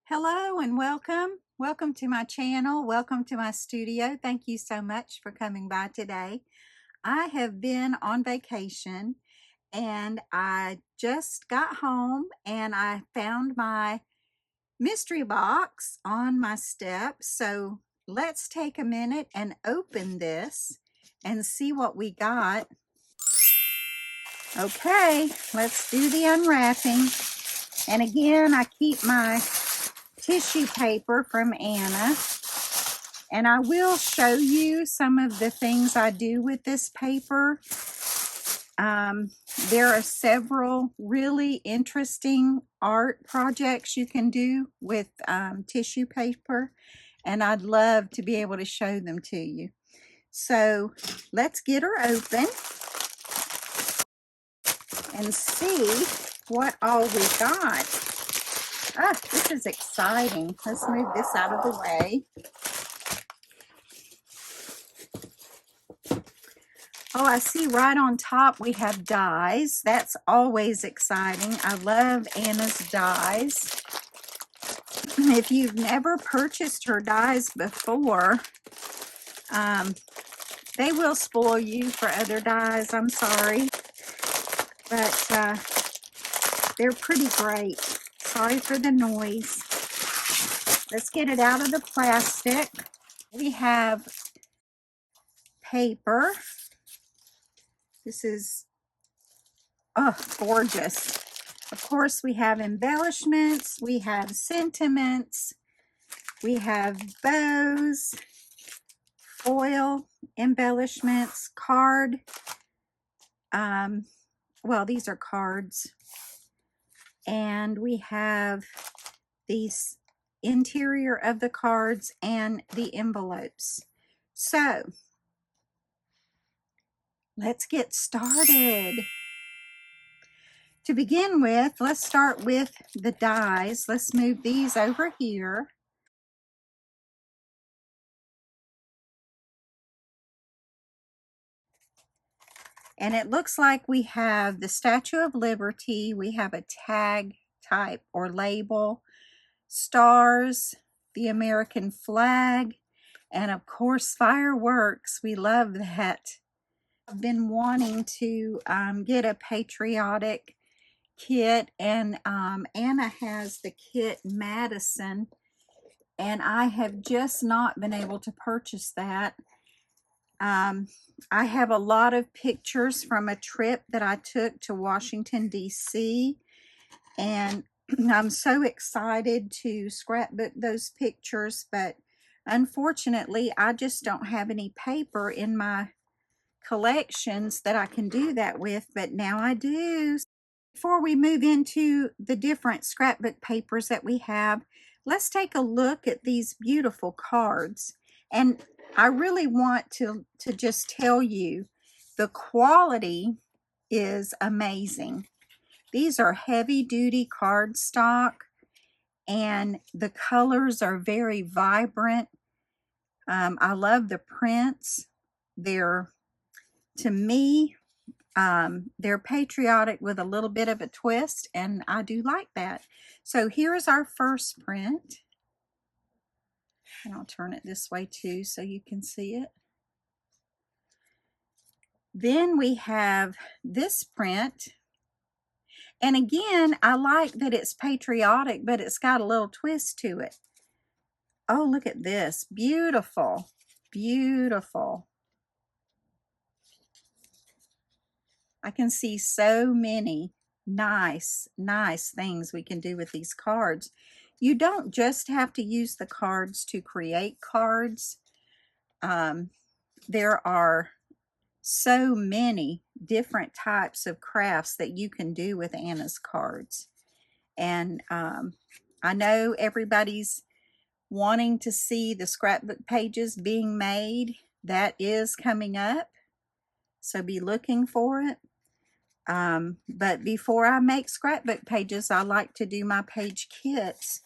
Hello and welcome. Welcome to my channel. Welcome to my studio. Thank you so much for coming by today. I have been on vacation and I just got home and I found my mystery box on my steps. So let's take a minute and open this and see what we got. Okay, let's do the unwrapping. And again, I keep my tissue paper from Anna. And I will show you some of the things I do with this paper. There are several really interesting art projects you can do with tissue paper, and I'd love to be able to show them to you. So let's get her open and see what all we got. Ah, this is exciting. Let's move this out of the way. Oh, I see right on top we have dies. That's always exciting. I love Anna's dies. If you've never purchased her dies before, they will spoil you for other dies. I'm sorry. But they're pretty great. Sorry for the noise. Let's get it out of the plastic. We have paper. This is, oh, gorgeous. Of course, we have embellishments, we have sentiments, we have bows, foil embellishments, card. Well, these are cards. And we have the interior of the cards and the envelopes. So, let's get started. To begin with, let's start with the dies. Let's move these over here. And it looks like we have the Statue of Liberty. We have a tag type or label, stars, the American flag, and of course fireworks. We love that. I've been wanting to get a patriotic kit, and Anna has the kit Madison, and I have just not been able to purchase that. I have a lot of pictures from a trip that I took to Washington, D.C., and I'm so excited to scrapbook those pictures, but unfortunately, I just don't have any paper in my collections that I can do that with, but now I do. Before we move into the different scrapbook papers that we have, let's take a look at these beautiful cards. And I really want to just tell you, the quality is amazing. These are heavy-duty cardstock, and the colors are very vibrant. I love the prints. They're, to me, they're patriotic with a little bit of a twist, and I do like that. So here's our first print. And I'll turn it this way too so you can see it. Then we have this print. And again, I like that it's patriotic, but it's got a little twist to it. Oh, look at this. Beautiful. Beautiful. I can see so many nice things we can do with these cards. You don't just have to use the cards to create cards. There are so many different types of crafts that you can do with Anna's cards. And I know everybody's wanting to see the scrapbook pages being made. That is coming up, so be looking for it. But before I make scrapbook pages, I like to do my page kits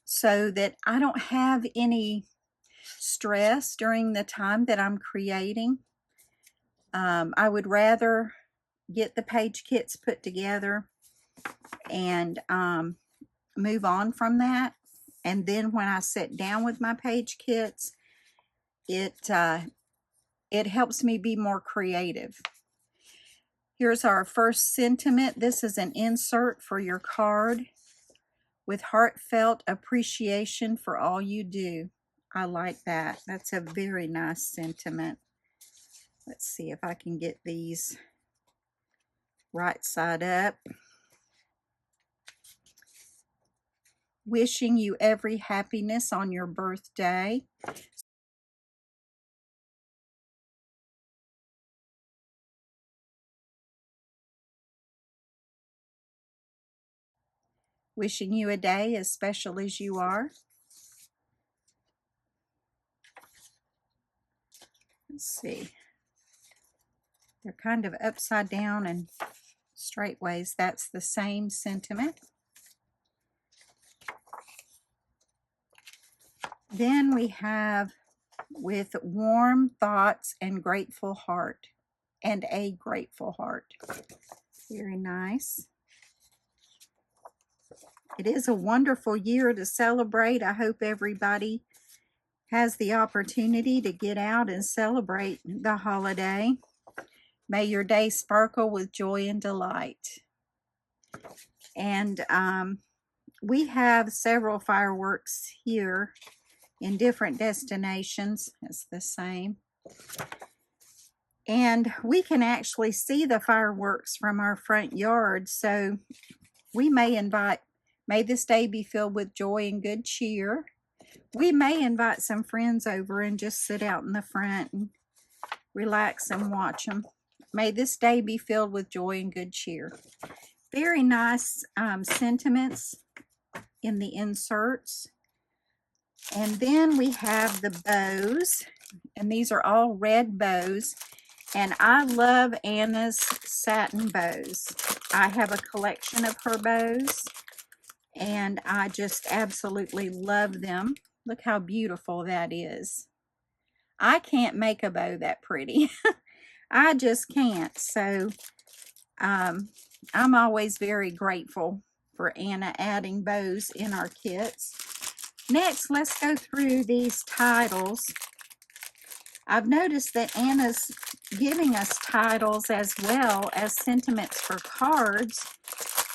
so that I don't have any stress during the time that I'm creating. I would rather get the page kits put together and move on from that. And then when I sit down with my page kits, it helps me be more creative. Here's our first sentiment. This is an insert for your card. With heartfelt appreciation for all you do. I like that. That's a very nice sentiment. Let's see if I can get these right side up. Wishing you every happiness on your birthday. Wishing you a day as special as you are. Let's see. They're kind of upside down and straight ways. That's the same sentiment. Then we have with warm thoughts and grateful heart. And a grateful heart. Very nice. It is a wonderful year to celebrate. I hope everybody has the opportunity to get out and celebrate the holiday. May your day sparkle with joy and delight. And we have several fireworks here in different destinations. It's the same. And we can actually see the fireworks from our front yard. So we may invite, may this day be filled with joy and good cheer. We may invite some friends over and just sit out in the front and relax and watch them. May this day be filled with joy and good cheer. Very nice sentiments in the inserts. And then we have the bows, and these are all red bows. And I love Anna's satin bows. I have a collection of her bows, and I just absolutely love them. Look how beautiful that is. I can't make a bow that pretty. I just can't. So I'm always very grateful for Anna adding bows in our kits. Next, let's go through these titles. I've noticed that Anna's giving us titles as well as sentiments for cards,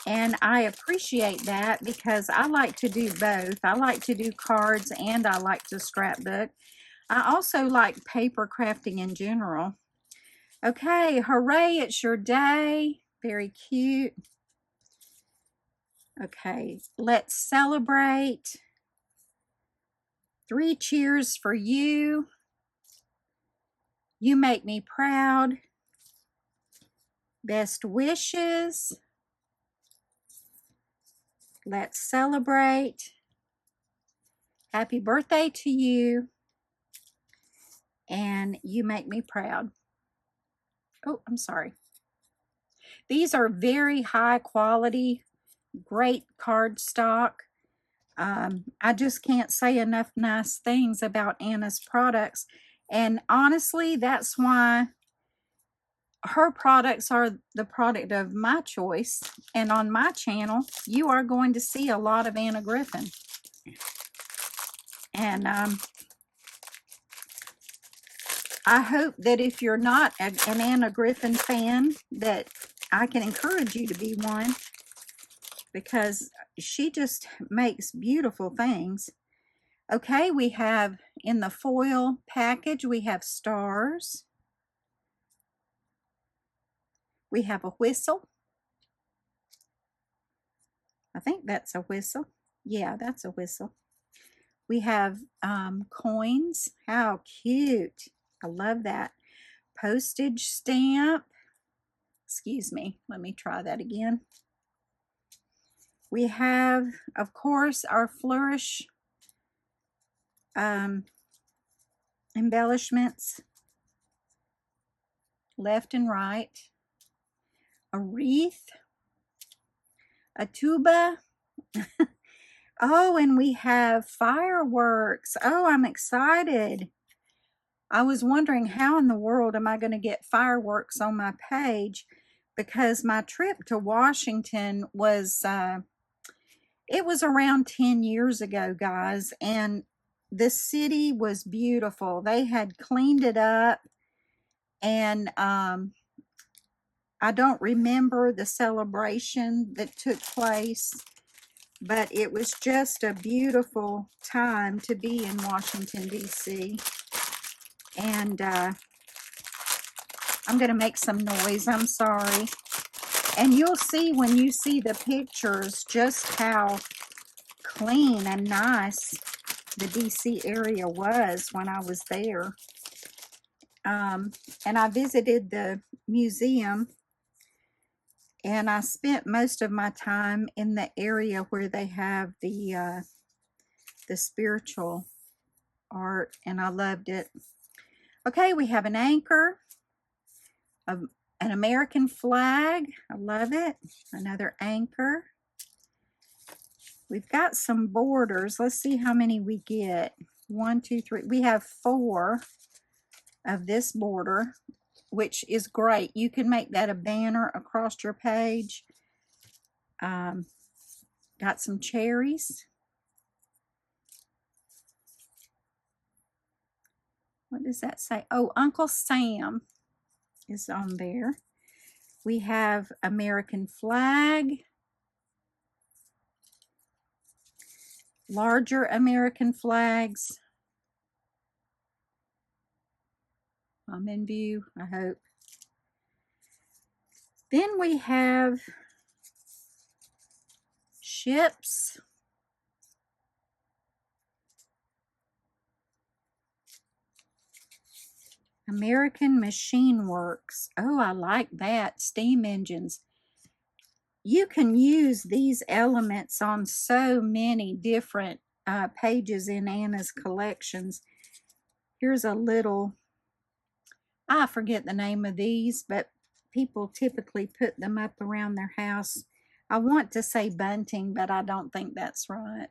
and I appreciate that because I like to do both. I like to do cards and I like to scrapbook. I also like paper crafting in general. Okay, hooray, it's your day. Very cute. Okay, let's celebrate. 3 cheers for you. You make me proud. Best wishes. Let's celebrate. Happy birthday to you. And you make me proud. Oh, I'm sorry. These are very high quality, great cardstock. I just can't say enough nice things about Anna's products. And honestly, that's why her products are the product of my choice. And on my channel, you are going to see a lot of Anna Griffin. And I hope that if you're not an Anna Griffin fan, that I can encourage you to be one, because she just makes beautiful things. Okay, we have in the foil package, we have stars. We have a whistle. I think that's a whistle. Yeah, that's a whistle. We have coins. How cute. I love that. Postage stamp. Excuse me. Let me try that again. We have, of course, our flourish embellishments, left and right. A wreath. A tuba. Oh, and we have fireworks. Oh, I'm excited. I was wondering how in the world am I going to get fireworks on my page, because my trip to Washington was It was around 10 years ago, guys, and the city was beautiful. They had cleaned it up, and I don't remember the celebration that took place, but it was just a beautiful time to be in Washington, D.C. And I'm going to make some noise. I'm sorry. And you'll see when you see the pictures just how clean and nice the D.C. area was when I was there. And I visited the museum, and I spent most of my time in the area where they have the spiritual art, and I loved it. Okay, we have an anchor, an American flag. I love it. Another anchor. We've got some borders. Let's see how many we get. 1, 2, 3. We have 4 of this border, which is great. You can make that a banner across your page. Got some cherries. What does that say? Oh, Uncle Sam is on there. We have American flag. Larger American flags. I'm in view, I hope. Then we have ships. American Machine Works. Oh, I like that. Steam engines. You can use these elements on so many different pages in Anna's collections. Here's a little, I forget the name of these, but people typically put them up around their house. I want to say bunting, but I don't think that's right.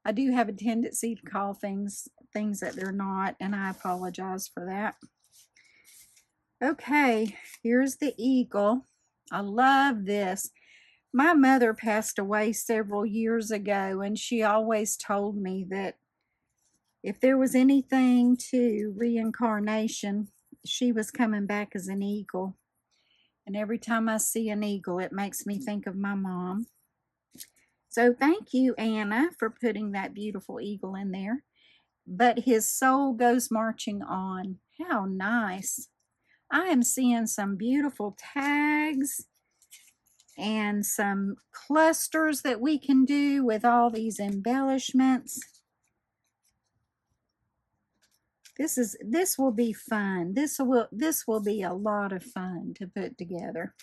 I do have a tendency to call things that they're not, and I apologize for that. Okay, here's the eagle. I love this. My mother passed away several years ago, and she always told me that if there was anything to reincarnation, she was coming back as an eagle. And every time I see an eagle, it makes me think of my mom. So thank you, Anna, for putting that beautiful eagle in there. But his soul goes marching on. How nice. I am seeing some beautiful tags and some clusters that we can do with all these embellishments. This will be fun. This will be a lot of fun to put together.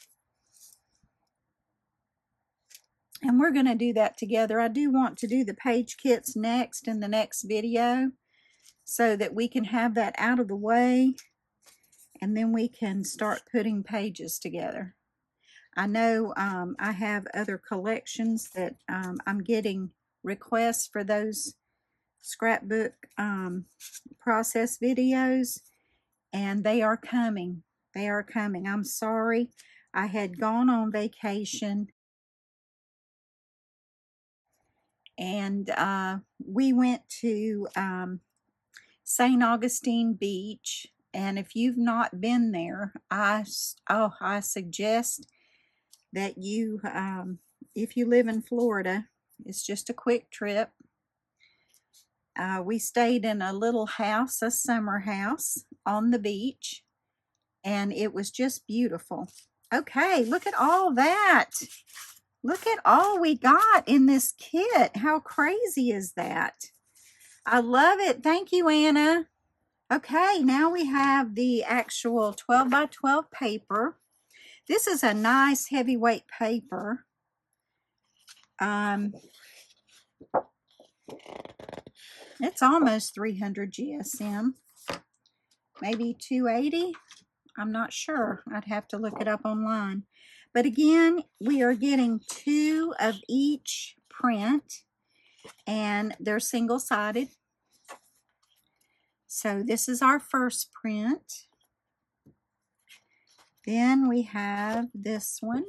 And we're going to do that together. I do want to do the page kits next in the next video so that we can have that out of the way, and then we can start putting pages together. I know I have other collections that I'm getting requests for those scrapbook process videos, and they are coming. They are coming. I'm sorry. I had gone on vacation, and we went to St. Augustine Beach. And if you've not been there, I suggest that you, if you live in Florida, it's just a quick trip. We stayed in a little house, a summer house on the beach, and it was just beautiful. Okay, look at all that. Look at all we got in this kit. How crazy is that? I love it. Thank you, Anna. Okay, now we have the actual 12 by 12 paper. This is a nice heavyweight paper. It's almost 300 GSM, maybe 280. I'm not sure. I'd have to look it up online. But again, we are getting 2 of each print, and they're single-sided. So this is our first print. Then we have this one.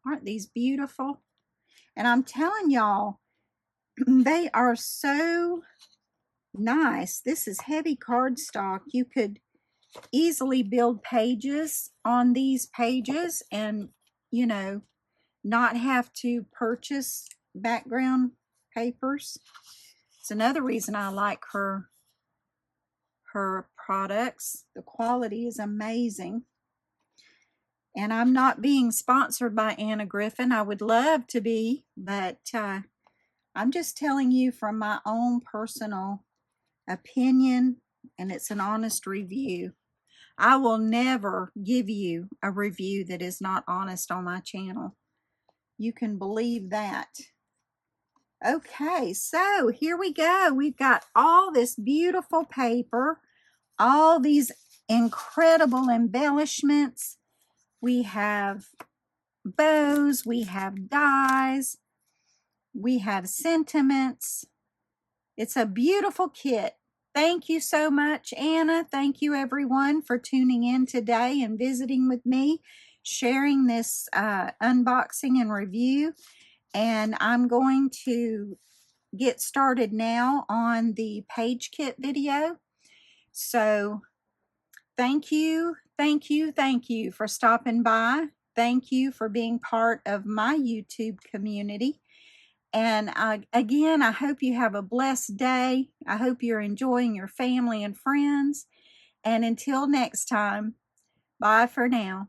Aren't these beautiful? And I'm telling y'all, they are so nice. This is heavy cardstock. You could easily build pages on these pages and, you know, not have to purchase background papers. It's another reason I like her products. The quality is amazing. And I'm not being sponsored by Anna Griffin. I would love to be, but I'm just telling you from my own personal opinion, and it's an honest review. I will never give you a review that is not honest on my channel. You can believe that. Okay, so here we go. We've got all this beautiful paper, all these incredible embellishments. We have bows, we have dies, we have sentiments. It's a beautiful kit. Thank you so much, Anna. Thank you, everyone, for tuning in today and visiting with me, sharing this unboxing and review. And I'm going to get started now on the page kit video. So thank you, thank you, thank you for stopping by. Thank you for being part of my YouTube community. And again, I hope you have a blessed day. I hope you're enjoying your family and friends. And until next time, bye for now.